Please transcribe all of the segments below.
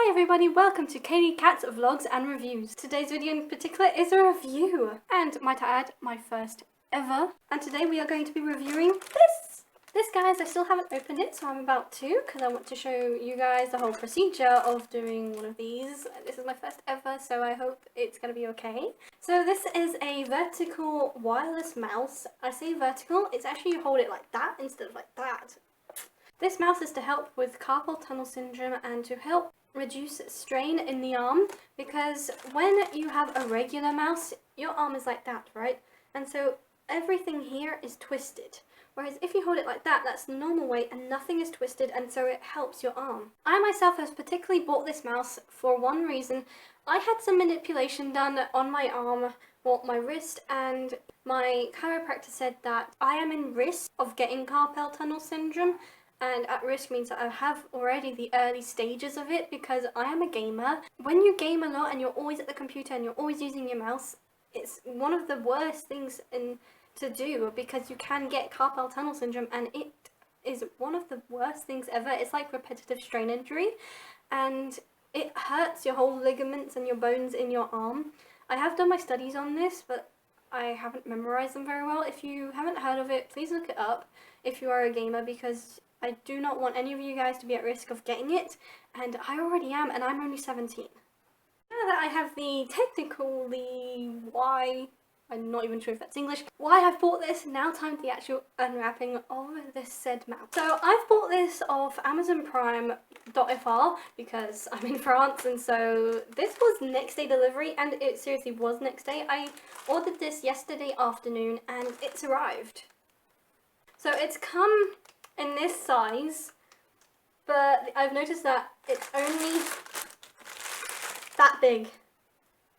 Hi everybody, welcome to Caity Cat's Vlogs and Reviews. Today's video in particular is a review, and might I add, my first ever. And today we are going to be reviewing this. This, guys, I still haven't opened it, so I'm about to, because I want to show you guys the whole procedure of doing one of these. This is my first ever, so I hope it's going to be okay. So this is a vertical wireless mouse. I say vertical, it's actually you hold it like that instead of like that. This mouse is to help with carpal tunnel syndrome and to help reduce strain in the arm, because when you have a regular mouse, your arm is like that, right? And so everything here is twisted. Whereas if you hold it like that, that's the normal way and nothing is twisted, and so it helps your arm. I myself have particularly bought this mouse for one reason. I had some manipulation done on my arm, well, my wrist, and my chiropractor said that I am in risk of getting carpal tunnel syndrome. And at risk means that I have already the early stages of it, because I am a gamer. When you game a lot and you're always at the computer and you're always using your mouse, it's one of the worst things to do, because you can get carpal tunnel syndrome, and it is one of the worst things ever. It's like repetitive strain injury, and it hurts your whole ligaments and your bones in your arm. I have done my studies on this, but I haven't memorized them very well. If you haven't heard of it, please look it up if you are a gamer, because I do not want any of you guys to be at risk of getting it, and I already am, and I'm only 17. Now that I have the why, I'm not even sure if that's English, why I've bought this, now time for the actual unwrapping of this said mouse. So I've bought this off Amazon Prime.fr because I'm in France, and so this was next day delivery, and it seriously was next day. I ordered this yesterday afternoon and it's arrived. So it's come in this size, but I've noticed that it's only that big.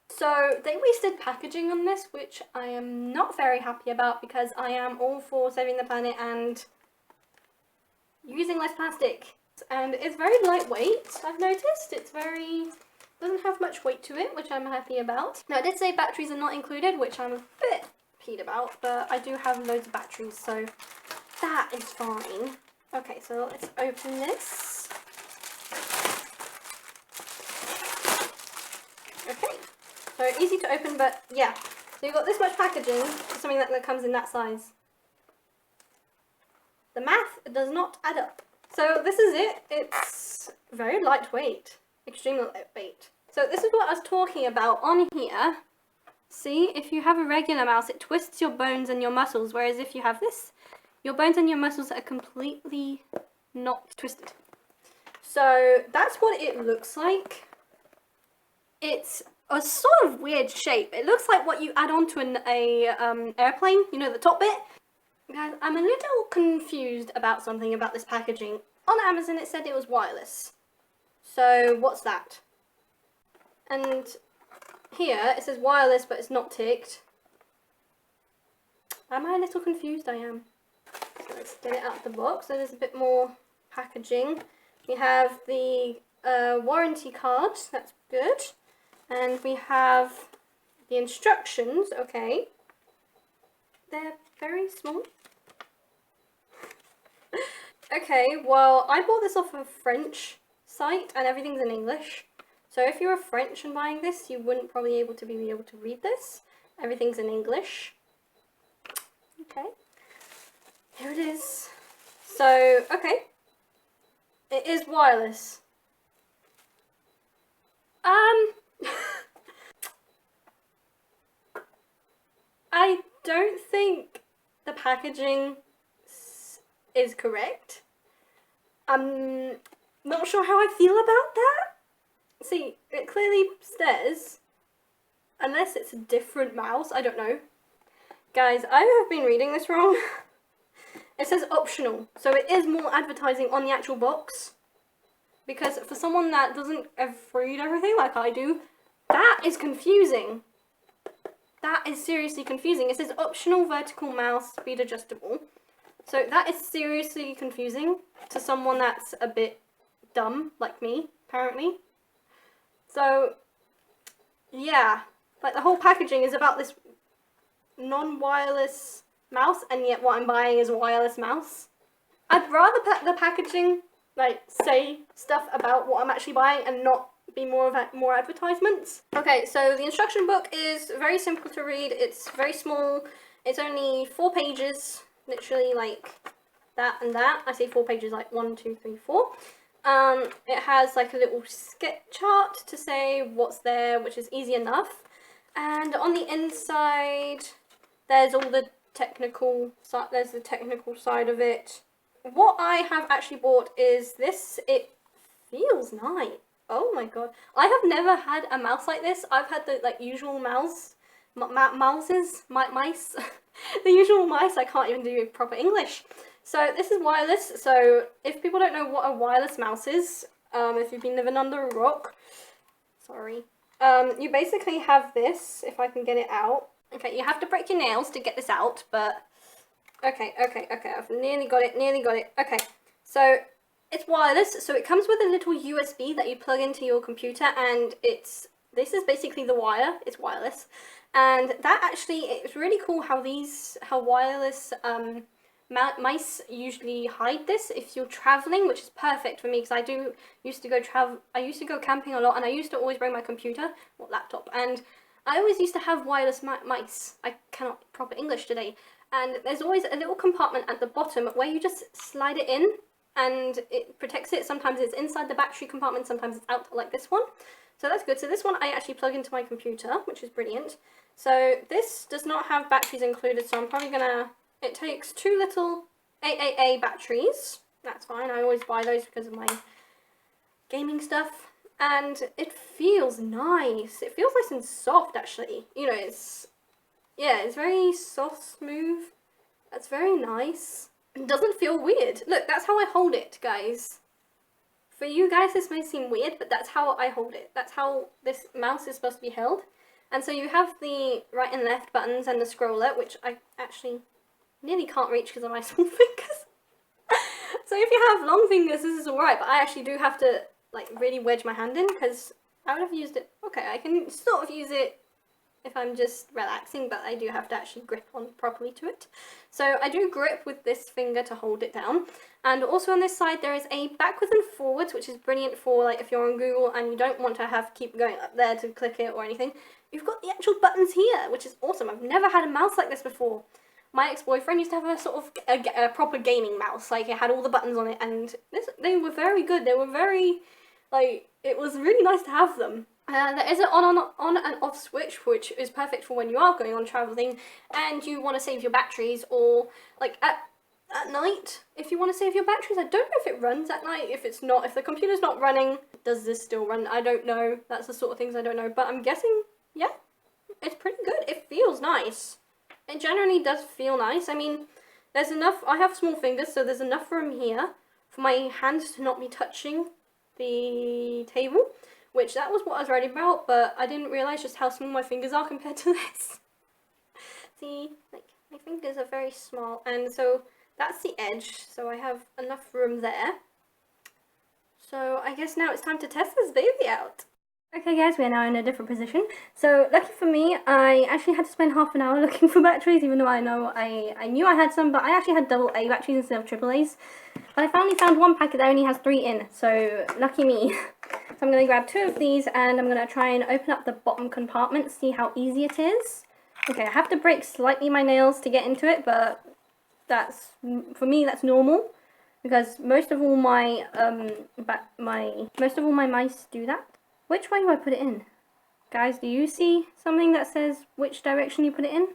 So they wasted packaging on this, which I am not very happy about, because I am all for saving the planet and using less plastic. And it's very lightweight, I've noticed. Doesn't have much weight to it, which I'm happy about. Now, it did say batteries are not included, which I'm a bit peed about, but I do have loads of batteries, so that is fine. Okay, so let's open this. Okay, so easy to open, but yeah. So you've got this much packaging for something that comes in that size. The math does not add up. So this is it. It's very lightweight, extremely lightweight. So this is what I was talking about on here. See, if you have a regular mouse, it twists your bones and your muscles, whereas if you have this, your bones and your muscles are completely not twisted. So that's what it looks like. It's a sort of weird shape. It looks like what you add onto an airplane, you know, the top bit. Guys, I'm a little confused about something about this packaging. On Amazon it said it was wireless. So what's that? And here it says wireless, but it's not ticked. Am I a little confused? I am. So let's get it out of the box. So there's a bit more packaging. We have the warranty card, that's good. And we have the instructions, okay. They're very small. Okay, well, I bought this off a French site and everything's in English. So if you're French and buying this, you wouldn't probably be able to read this. Everything's in English. Okay. Here it is. So, okay. It is wireless. I don't think the packaging is correct. I'm not sure how I feel about that. See, it clearly says, unless it's a different mouse, I don't know. Guys, I have been reading this wrong. It says optional, so it is more advertising on the actual box. Because for someone that doesn't read everything like I do, that is confusing. That is seriously confusing. It says optional vertical mouse, speed adjustable. So that is seriously confusing to someone that's a bit dumb, like me, apparently. So, yeah, like the whole packaging is about this non-wireless mouse, and yet what I'm buying is a wireless mouse. I'd rather the packaging like say stuff about what I'm actually buying and not be more advertisements. Okay, so the instruction book is very simple to read. It's very small. It's only 4 pages, literally like that and that. I say 4 pages, like 1, 2, 3, 4. It has like a little sketch chart to say what's there, which is easy enough. And on the inside, there's all the technical side. There's the technical side of it. What I have actually bought is this. It feels nice. Oh my god. I have never had a mouse like this. I've had the like usual mice. The usual mice. I can't even do proper English. So this is wireless. So if people don't know what a wireless mouse is, if you've been living under a rock, sorry. You basically have this, if I can get it out. Okay, you have to break your nails to get this out, but okay, I've nearly got it, Okay, so it's wireless, so it comes with a little USB that you plug into your computer, and this is basically the wire. It's wireless, and that actually, it's really cool how wireless mice usually hide this if you're traveling, which is perfect for me because I used to go camping a lot, and I used to always bring my computer or laptop, and I always used to have wireless mice. I cannot proper English today. And there's always a little compartment at the bottom where you just slide it in and it protects it. Sometimes it's inside the battery compartment, sometimes it's out like this one. So that's good. So this one I actually plug into my computer, which is brilliant. So this does not have batteries included, so I'm probably gonna, it takes 2 little AAA batteries. That's fine, I always buy those because of my gaming stuff. And it feels nice. It feels nice and soft actually. You know, it's very soft, smooth. That's very nice. It doesn't feel weird. Look, that's how I hold it, guys. For you guys, this may seem weird, but that's how I hold it. That's how this mouse is supposed to be held. And so you have the right and left buttons and the scroller, which I actually nearly can't reach because of my small fingers. So if you have long fingers, this is alright, but I actually do have to like really wedge my hand in because I would have used it. Okay, I can sort of use it if I'm just relaxing, but I do have to actually grip on properly to it. So I do grip with this finger to hold it down. And also on this side there is a backwards and forwards, which is brilliant for like if you're on Google and you don't want to keep going up there to click it or anything. You've got the actual buttons here, which is awesome. I've never had a mouse like this before. My ex-boyfriend used to have a sort of a proper gaming mouse, like it had all the buttons on it, and they were very good. They were very, like, it was really nice to have them. There is an on and off switch, which is perfect for when you are going on traveling and you want to save your batteries, or like at night if you want to save your batteries. I don't know if it runs at night. If the computer's not running, does this still run? I don't know. That's the sort of things I don't know, but I'm guessing, yeah, it's pretty good. It feels nice. It generally does feel nice. I mean, there's enough, I have small fingers, so there's enough room here for my hands to not be touching the table, which that was what I was writing about, but I didn't realise just how small my fingers are compared to this. See, like, my fingers are very small, and so that's the edge, so I have enough room there. So I guess now it's time to test this baby out. Okay guys, we are now in a different position. So lucky for me, I actually had to spend half an hour looking for batteries, even though I knew I had some, but I actually had AA batteries instead of AAAs. But I finally found one packet that only has 3 in, so lucky me. So I'm going to grab 2 of these and I'm going to try and open up the bottom compartment, see how easy it is. Okay, I have to break slightly my nails to get into it, but for me that's normal, because most of all my mice do that. Which way do I put it in? Guys, do you see something that says which direction you put it in?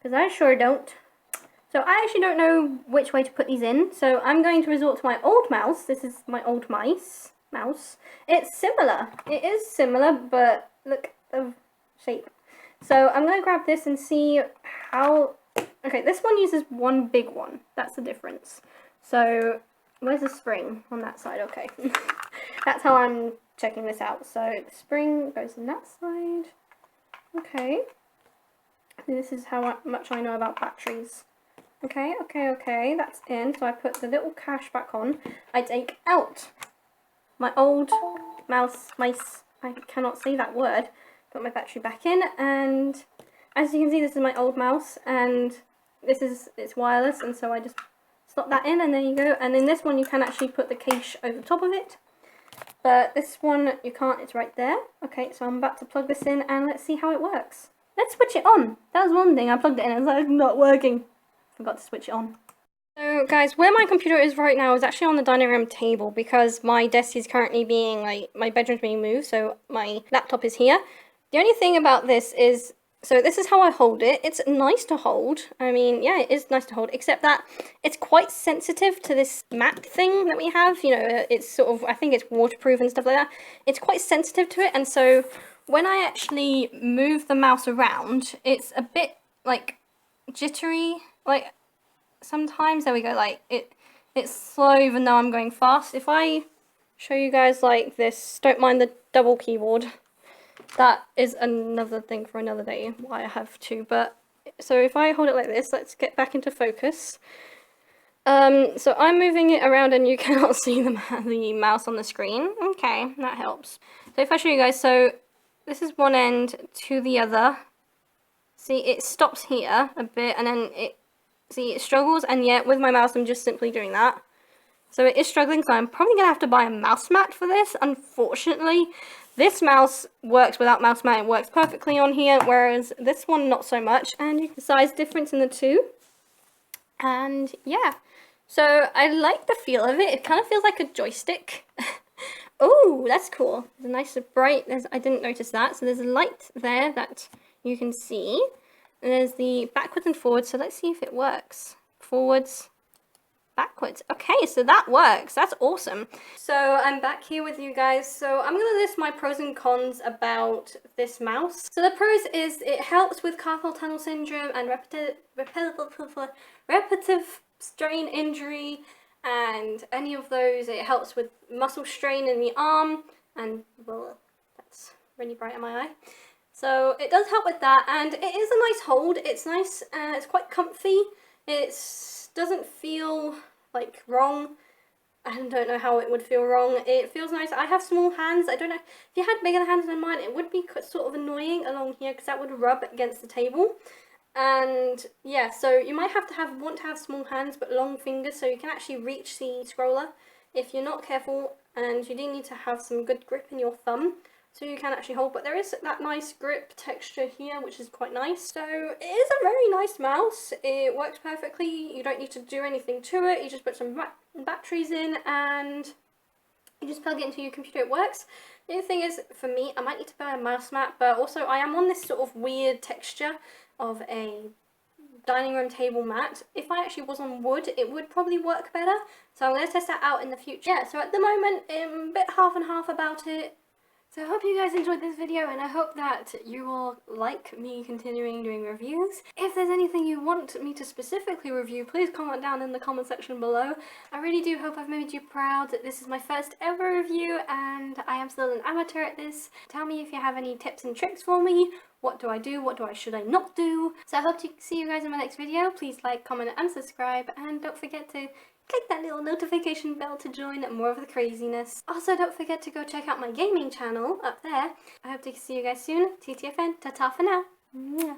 Because I sure don't. So I actually don't know which way to put these in, so I'm going to resort to my old mouse. This is my old mouse. It's similar. It is similar, but look at the shape. So I'm going to grab this and see how... Okay, this one uses one big one. That's the difference. So where's the spring on that side? Okay. That's how I'm checking this out. So the spring goes on that side. Okay. This is how much I know about batteries. Okay, that's in. So I put the little cache back on. I take out my old mice, I cannot say that word. Put my battery back in, and as you can see, this is my old mouse, and it's wireless, and so I just slot that in, and there you go. And in this one you can actually put the case over the top of it, but this one you can't, it's right there. Okay, so I'm about to plug this in and let's see how it works. Let's switch it on. That was one thing, I plugged it in and it's like not working. Forgot to switch it on. So guys, where my computer is right now is actually on the dining room table because my desk is currently being, like, my bedroom's being moved, so my laptop is here. The only thing about this is, so this is how I hold it. It's nice to hold. I mean, yeah, it is nice to hold, except that it's quite sensitive to this mat thing that we have. You know, it's sort of, I think it's waterproof and stuff like that. It's quite sensitive to it, and so when I actually move the mouse around, it's a bit, like, jittery. Like, sometimes, there we go, like, it's slow even though I'm going fast. If I show you guys like this, don't mind the double keyboard. That is another thing for another day, why I have two. But so if I hold it like this, let's get back into focus. So I'm moving it around and you cannot see the mouse on the screen. Okay, that helps. So if I show you guys, so this is one end to the other. See, it stops here a bit and then it struggles, and yet with my mouse I'm just simply doing that. So it is struggling, so I'm probably gonna have to buy a mouse mat for this, unfortunately. This mouse works without mouse mat, it works perfectly on here, whereas this one not so much. And you can see the size difference in the two. And yeah, so I like the feel of it. It kind of feels like a joystick. Oh, that's cool. There's a nice bright, I didn't notice that. So there's a light there that you can see. And there's the backwards and forwards, so let's see if it works. Forwards, backwards. Okay, so that works. That's awesome. So I'm back here with you guys. So I'm gonna list my pros and cons about this mouse. So the pros is it helps with carpal tunnel syndrome and repetitive strain injury and any of those. It helps with muscle strain in the arm and, well, that's really bright in my eye. So it does help with that, and it is a nice hold. It's nice, it's quite comfy. It doesn't feel like wrong. I don't know how it would feel wrong. It feels nice. I have small hands. I don't know, if you had bigger hands than mine, it would be sort of annoying along here because that would rub against the table. And yeah, so you might want to have small hands but long fingers so you can actually reach the scroller if you're not careful, and you do need to have some good grip in your thumb so you can actually hold, but there is that nice grip texture here, which is quite nice. So it is a very nice mouse. It works perfectly. You don't need to do anything to it. You just put some batteries in and you just plug it into your computer. It works. The other thing is, for me, I might need to buy a mouse mat, but also I am on this sort of weird texture of a dining room table mat. If I actually was on wood, it would probably work better. So I'm going to test that out in the future. Yeah, so at the moment, I'm a bit half and half about it. So I hope you guys enjoyed this video, and I hope that you will like me continuing doing reviews. If there's anything you want me to specifically review, please comment down in the comment section below. I really do hope I've made you proud. This is my first ever review and I am still an amateur at this. Tell me if you have any tips and tricks for me. What do I do? What should I not do? So I hope to see you guys in my next video. Please like, comment and subscribe, and don't forget to click that little notification bell to join more of the craziness. Also, don't forget to go check out my gaming channel up there. I hope to see you guys soon. TTFN, ta-ta for now. Mwah.